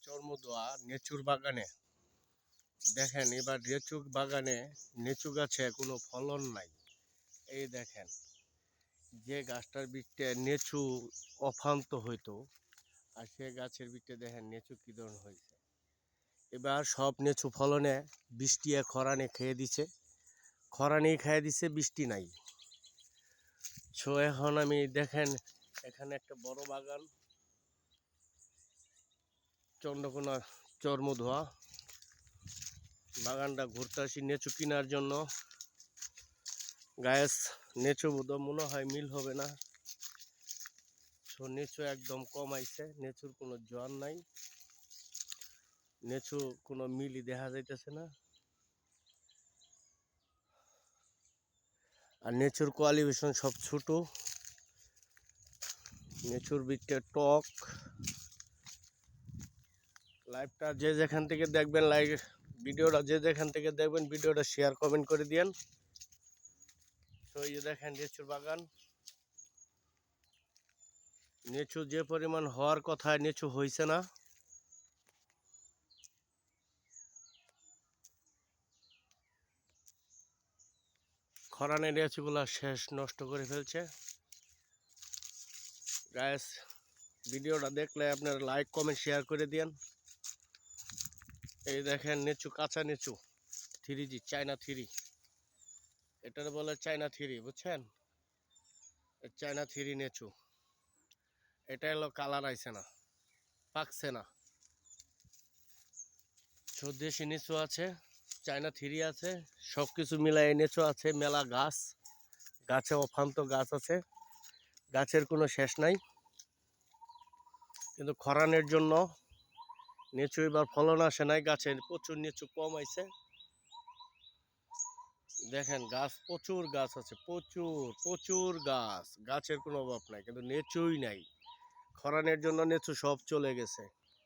চর্মদোয়া নেচুর বাগানে দেখেন, এবার নেচু বাগানে নেচু গাছে কোনো ফলন নাই। এই দেখেন, যে গাছটার বৃক্ষে নেচু অফান্ত হইতো, আর সে গাছের বৃক্ষে দেখেন নেচু কি ধরনের হয়েছে। এবার সব নেচু ফলনে বৃষ্টি খরানে খেয়ে দিছে, খরানেই খেয়ে দিছে, বৃষ্টি নাই। সো এখন আমি দেখেন এখানে একটা বড় বাগান, চন্দ্রকোনা চর্মদোয়া বাগানটা ঘুরতে আসি নেচু কেনার জন্য। গায়েস নেচু মনে হয় মিল হবে না। সো নেচু একদম কম আইছে, নেচুর কোনো জোয়ার নাই, নেচু কোনো মিলই দেখা যাইতেছে না। আর নেচুর কোয়ালিফিকেশন সব ছোট, নেচুর বৃক্ষে টক। লাইভটা যে যেখান থেকে দেখবেন, ভিডিওটা যে যেখান থেকে দেখবেন, ভিডিওটা শেয়ার কমেন্ট করে দিয়েন। তো এই যে দেখেন নেচুর বাগান, নেচু যে পরিমাণ হওয়ার কথা নেচু হইছে না। খরানের নেচুগুলা শেষ নষ্ট করে ফেলছে। গাইস ভিডিওটা দেখলে আপনারা লাইক কমেন্ট শেয়ার করে দিন। এই দেখেন নেচু, কাঁচা নেচু 3G চায়না 3, এটার বলে চায়না 3, বুঝছেন? চায়না 3 নেচু, এটা হলো কালার আইছে না, পাকছে না। দেশি নেচু আছে, চায়না 3 আছে, সব কিছু মিলাই নেচু আছে। মেলা গাছ, গাছে অফান্ত গাছ আছে, গাছের কোনো শেষ নাই। কিন্তু খরানের জন্য নেচু এবার ফলন আসে নাই, গাছের প্রচুর নেচু কম আইছে। দেখেন গাছ, প্রচুর গাছ আছে, প্রচুর প্রচুর গাছ, গাছের কোনো অভাব নাই, কিন্তু নেচুই নাই। খরানের জন্য নেচু সব চলে গেছে।